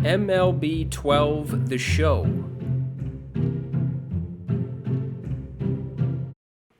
MLB 12 The Show.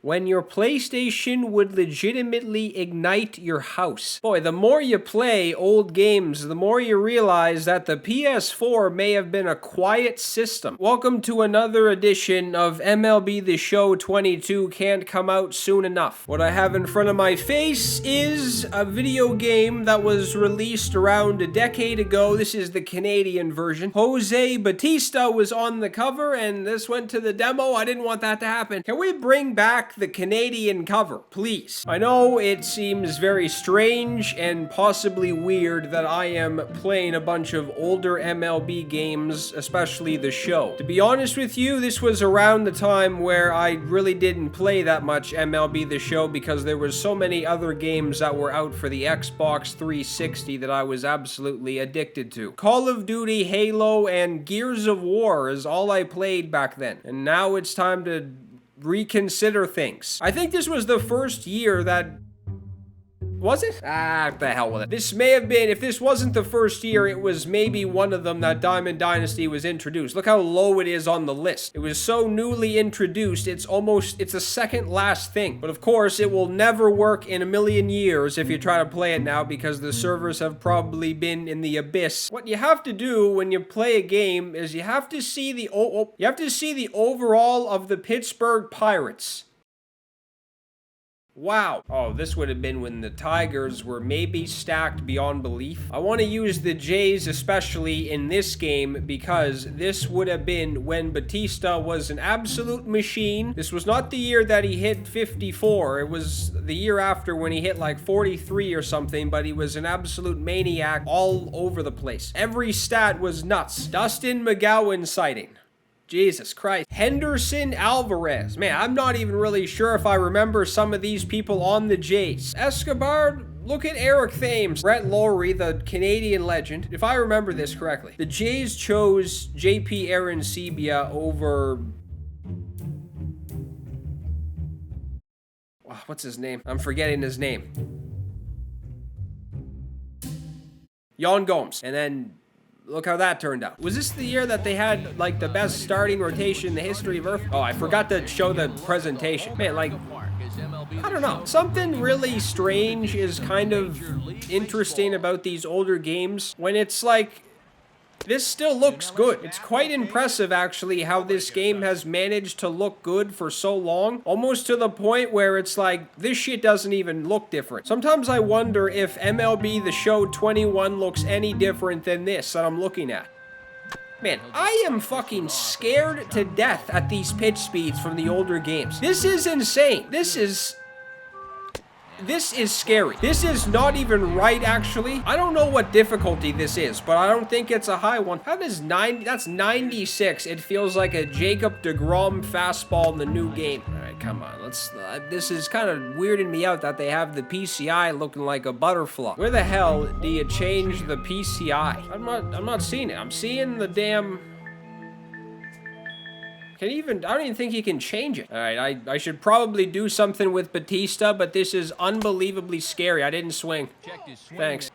When your PlayStation would legitimately ignite your house. Boy, the more you play old games, the more you realize that the PS4 may have been a quiet system. Welcome to another edition of MLB The Show 22 Can't Come Out Soon Enough. What I have in front of my face is a video game that was released around a decade ago. This is the Canadian version. Jose Bautista was on the cover, and this went to the demo. I didn't want that to happen. Can we bring back the Canadian cover, please? I know it seems very strange and possibly weird that I am playing a bunch of older MLB games, especially The Show. To be honest with you, this was around the time where I really didn't play that much MLB The Show because there was so many other games that were out for the Xbox 360 that I was absolutely addicted to. Call of Duty, Halo, and Gears of War is all I played back then. And now it's time to reconsider things. I think this was the first year that... Was it? What the hell with it. This may have been, if this wasn't the first year, it was maybe one of them that Diamond Dynasty was introduced. Look how low it is on the list. It was so newly introduced, it's a second last thing. But of course, it will never work in a million years if you try to play it now because the servers have probably been in the abyss. What you have to do when you play a game is you have to see the overall of the Pittsburgh Pirates. Wow. Oh, this would have been when the Tigers were maybe stacked beyond belief. I want to use the Jays especially in this game because this would have been when Bautista was an absolute machine. This was not the year that he hit 54. It was the year after when he hit like 43 or something, but he was an absolute maniac all over the place. Every stat was nuts. Dustin McGowan sighting. Jesus Christ. Henderson Alvarez. Man, I'm not even really sure if I remember some of these people on the Jays. Escobar, look at Eric Thames. Brett Lowry, the Canadian legend. If I remember this correctly. The Jays chose JP Arancibia over... What's his name? I'm forgetting his name. Yan Gomes. And then... look how that turned out. Was this the year that they had, like, the best starting rotation in the history of Earth? Oh, I forgot to show the presentation. Man, like, I don't know. Something really strange is kind of interesting about these older games. When it's like, this still looks good. It's quite impressive, actually, how this game has managed to look good for so long. Almost to the point where it's like, this shit doesn't even look different. Sometimes I wonder if MLB The Show 21 looks any different than this that I'm looking at. Man, I am fucking scared to death at these pitch speeds from the older games. This is insane. This is scary. This is not even right, actually. I don't know what difficulty this is, but I don't think it's a high one. How does that's 96. It feels like a Jacob deGrom fastball in the new game. All right, come on. This is kind of weirding me out that they have the PCI looking like a butterfly. Where the hell do you change the PCI? I'm not seeing it. I'm seeing the damn... I don't even think he can change it. All right, I should probably do something with Bautista, but this is unbelievably scary. I didn't swing. Thanks.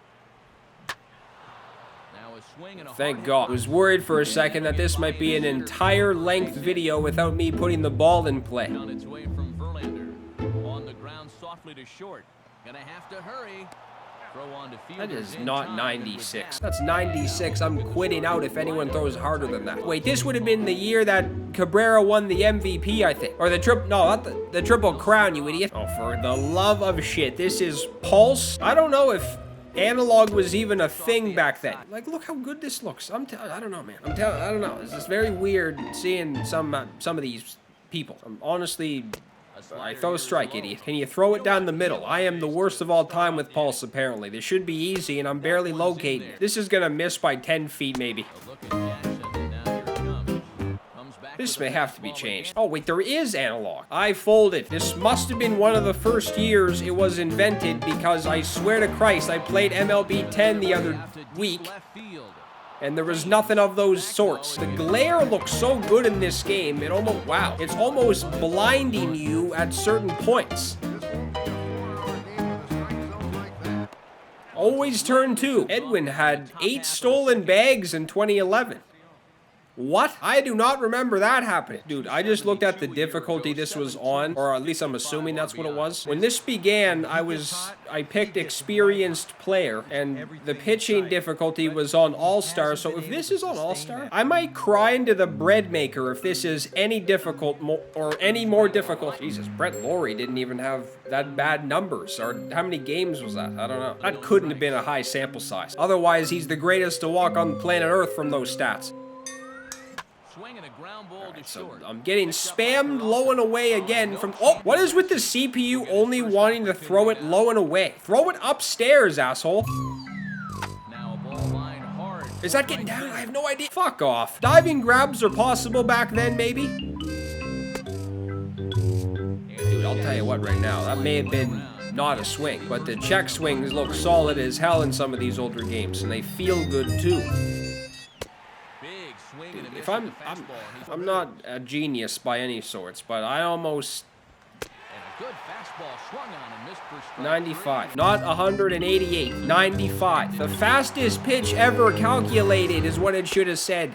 Thank God. I was worried for a second that this might be an entire length video without me putting the ball in play. On its way from Verlander. On the ground softly to short. Gonna have to hurry. That is not 96. That's 96. I'm quitting out if anyone throws harder than that. Wait, this would have been the year that Cabrera won the MVP, I think. Or the the Triple Crown, you idiot. Oh, for the love of shit. This is Pulse. I don't know if analog was even a thing back then. Like, look how good this looks. I don't know, man. I don't know. It's just very weird seeing some of these people. I'm honestly... I throw a strike, idiot. Can you throw it down the middle? I am the worst of all time with Pulse, apparently. This should be easy, and I'm barely locating it. This is gonna miss by 10 feet, maybe. This may have to be changed. Oh, wait, there is analog. I folded. This must have been one of the first years it was invented because I swear to Christ, I played MLB 10 the other week. And there was nothing of those sorts. The glare looks so good in this game, wow. It's almost blinding you at certain points. Always turn 2. Edwin had 8 stolen bags in 2011. What? I do not remember that happening. Dude, I just looked at the difficulty this was on, or at least I'm assuming that's what it was. When this began, I picked experienced player, and the pitching difficulty was on All-Star, so if this is on All-Star, I might cry into the bread maker if this is any difficult, or any more difficult. Jesus, Brett Laurie didn't even have that bad numbers, or how many games was that? I don't know. That couldn't have been a high sample size. Otherwise, he's the greatest to walk on planet Earth from those stats. Right, so I'm getting spammed low and away again from... Oh, what is with the CPU only wanting to throw it low and away? Throw it upstairs, asshole. Is that getting down? I have no idea. Fuck off. Diving grabs are possible back then, maybe? Dude, I'll tell you what right now. That may have been not a swing, but the check swings look solid as hell in some of these older games, and they feel good too. Dude, if I'm not a genius by any sorts, but I almost... 95, not 188, 95. The fastest pitch ever calculated is what it should have said.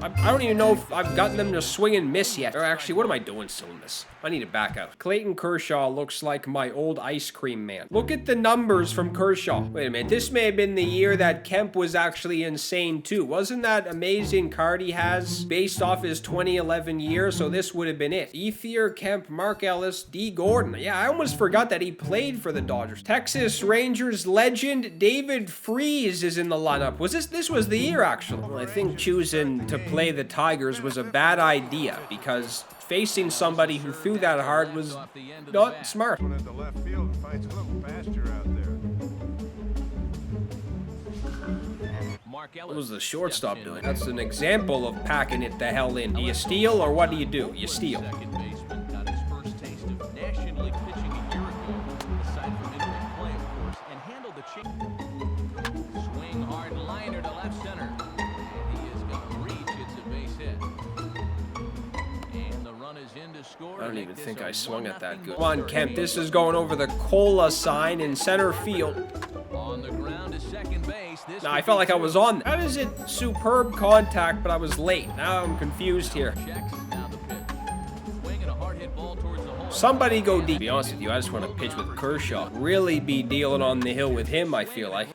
I don't even know if I've gotten them to swing and miss yet. Or actually, what am I doing still in this? I need to back out. Clayton Kershaw looks like my old ice cream man. Look at the numbers from Kershaw. Wait a minute, this may have been the year that Kemp was actually insane too. Wasn't that amazing card he has based off his 2011 year? So this would have been it. Ethier, Kemp, Mark Ellis, D. Gordon. Yeah, I almost forgot that he played for the Dodgers. Texas Rangers legend David Freese is in the lineup. Was this was the year actually? Well, I think choosing to play the Tigers was a bad idea because facing somebody who threw that hard was not smart. What was the shortstop doing? That's an example of packing it the hell in. Do you steal or what do? You steal. Swing hard liner to left center. I don't even think I swung it that good. Come on, Kemp. This is going over the cola sign in center field. On the ground to second base. Now, I felt like I was on. That is a superb contact, but I was late. Now I'm confused here. Somebody go deep. To be honest with you, I just want to pitch with Kershaw. Really be dealing on the hill with him, I feel like.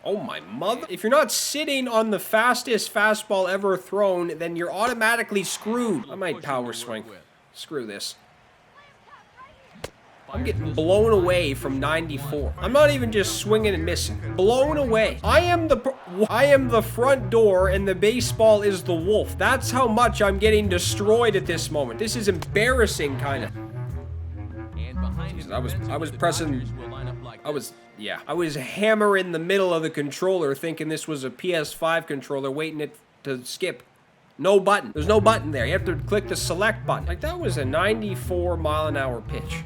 Oh my mother. If you're not sitting on the fastest fastball ever thrown, then you're automatically screwed. I might power swing. Screw this. I'm getting blown away from 94. I'm not even just swinging and missing. Blown away. I am the front door and the baseball is the wolf. That's how much I'm getting destroyed at this moment. This is embarrassing, kind of. I was pressing... I was hammering the middle of the controller thinking this was a PS5 controller waiting it to skip. No button. There's no button there. You have to click the select button. Like, that was a 94-mile-an-hour pitch.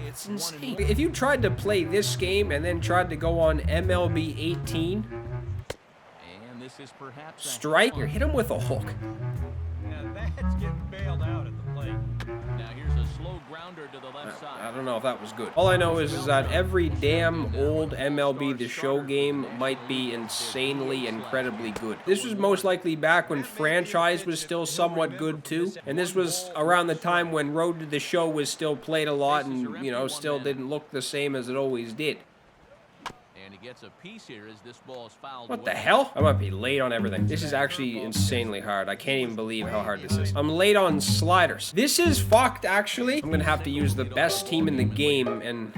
It's insane. If you tried to play this game and then tried to go on MLB 18, strike, you hit him with a hook. Yeah, that's getting bailed out at the plate. Now here's a slow grounder to the left side. I don't know if that was good. All I know is that every damn old MLB The Show game might be insanely, incredibly good. This was most likely back when Franchise was still somewhat good too. And this was around the time when Road to the Show was still played a lot and, you know, still didn't look the same as it always did. Gets a piece here as this ball is fouled What the hell? I might be late on everything. This is actually insanely hard. I can't even believe how hard this is. I'm late on sliders. This is fucked, actually. I'm gonna have to use the best team in the game and...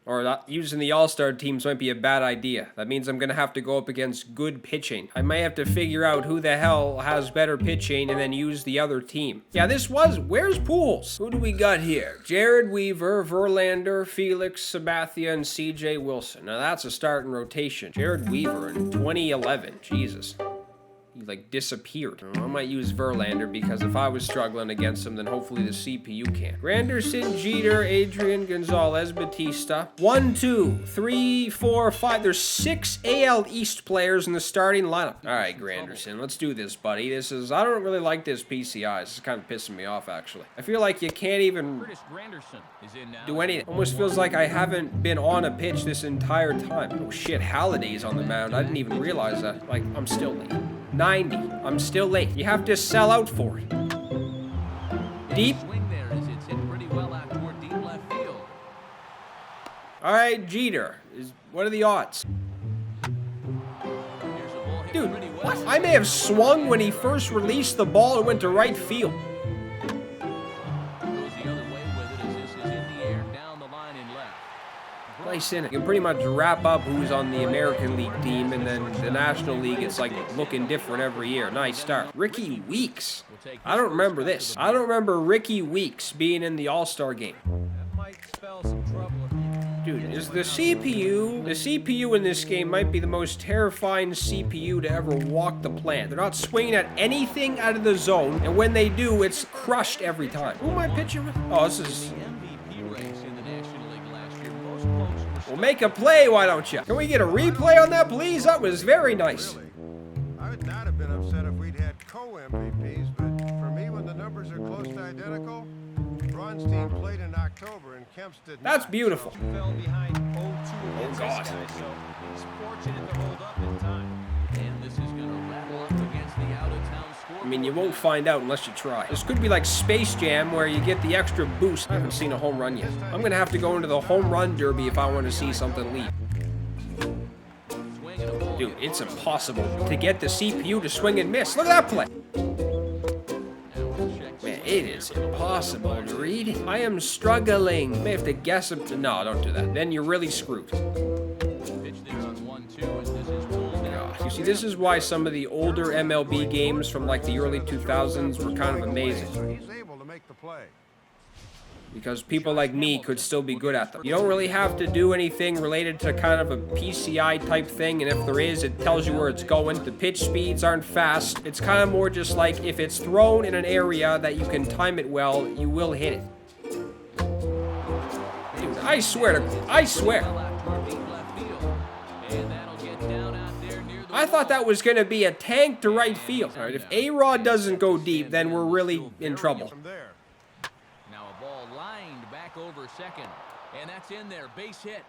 Or not, using the All-Star teams might be a bad idea. That means I'm gonna have to go up against good pitching. I might have to figure out who the hell has better pitching and then use the other team. Yeah, where's Pujols? Who do we got here? Jared Weaver, Verlander, Felix, Sabathia, and CJ Wilson. Now that's a starting rotation. Jared Weaver in 2011, Jesus. He like disappeared. I might use Verlander because if I was struggling against him, then hopefully the CPU can. Granderson, Jeter, Adrian, Gonzalez, Batista. 1, 2, 3, 4, 5. There's 6 AL East players in the starting lineup. All right, Granderson, let's do this, buddy. I don't really like this PCI. This is kind of pissing me off, actually. I feel like you can't even do anything. Almost feels like I haven't been on a pitch this entire time. Oh shit, Halliday's on the mound. I didn't even realize that. Like, I'm still late. 90. I'm still late. You have to sell out for it. Deep. All right, Jeter. What are the odds? Dude, what? I may have swung when he first released the ball and went to right field. Nice in it. You can pretty much wrap up who's on the American League team, and then the National League, it's like looking different every year. Nice start. Ricky Weeks. I don't remember this. I don't remember Ricky Weeks being in the All-Star game. That might spell some trouble. Dude, is the CPU in this game might be the most terrifying CPU to ever walk the plant. They're not swinging at anything out of the zone, and when they do, it's crushed every time. Who am I pitching with? Oh, this is... Well, make a play, why don't you? Can we get a replay on that, please? That was very nice. Really? I would not have been upset if we'd had co-MVPs, but for me, when the numbers are close to identical, Braun's team played in October and Kemp's did not. That's beautiful. He fell behind 0-2 against God. this guy, so he's fortunate to hold up in time. And this is going to rattle up against the out-of-town score. I mean, you won't find out unless you try. This could be like Space Jam, where you get the extra boost. I haven't seen a home run yet. I'm gonna have to go into the home run derby if I want to see something leap. Dude, it's impossible to get the CPU to swing and miss. Look at that play. Man, it is impossible to read. I am struggling. May have to guess him. No, don't do that. Then you're really screwed. You see, this is why some of the older MLB games from like the early 2000s were kind of amazing. So he's able to make the play. Because people like me could still be good at them. You don't really have to do anything related to kind of a PCI type thing, and if there is, it tells you where it's going. The pitch speeds aren't fast. It's kind of more just like if it's thrown in an area that you can time it well, you will hit it. Dude, I swear. I thought that was going to be a tank to right field. All right, if A-Rod doesn't go deep, then we're really in trouble. From there. Now a ball lined back over second, and that's in there, base hit.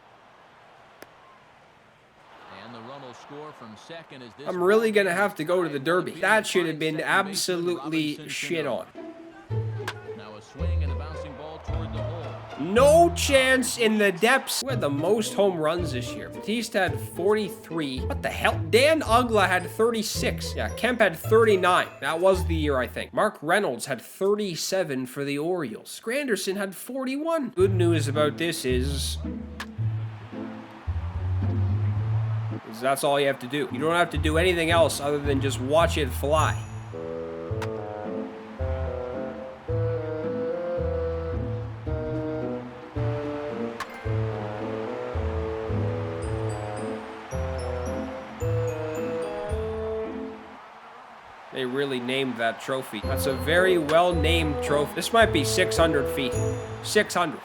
And the run will score from second as this. I'm really going to have to go to the Derby. That should have been absolutely shit on. Now a swing and a bouncing ball toward the hole. No chance in the depths. Who had the most home runs this year? Batista had 43. What the hell? Dan Ugla had 36. Yeah, Kemp had 39. That was the year, I think. Mark Reynolds had 37 for the Orioles. Granderson had 41. Good news about this is that's all you have to do. You don't have to do anything else other than just watch it fly. They really named that trophy. That's a very well-named trophy. This might be 600 feet. 600.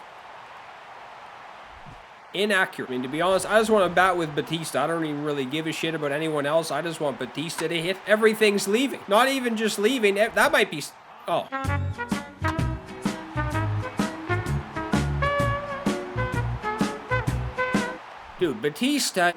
Inaccurate. I mean, to be honest, I just want to bat with Batista. I don't even really give a shit about anyone else. I just want Batista to hit. Everything's leaving. Not even just leaving. That might be... Oh. Dude, Batista...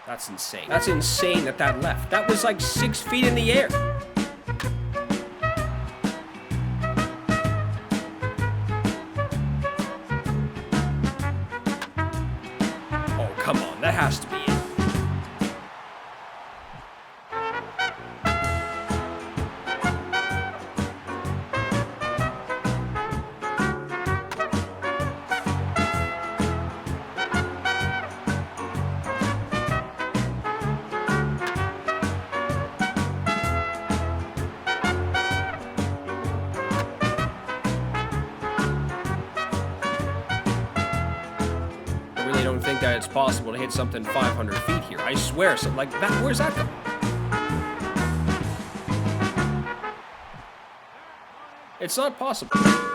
That's insane. That's insane that left. That was like 6 feet in the air. Oh, come on. That has to be it. it's possible to hit something 500 feet here. I swear, so like that. Where's that go? It's not possible.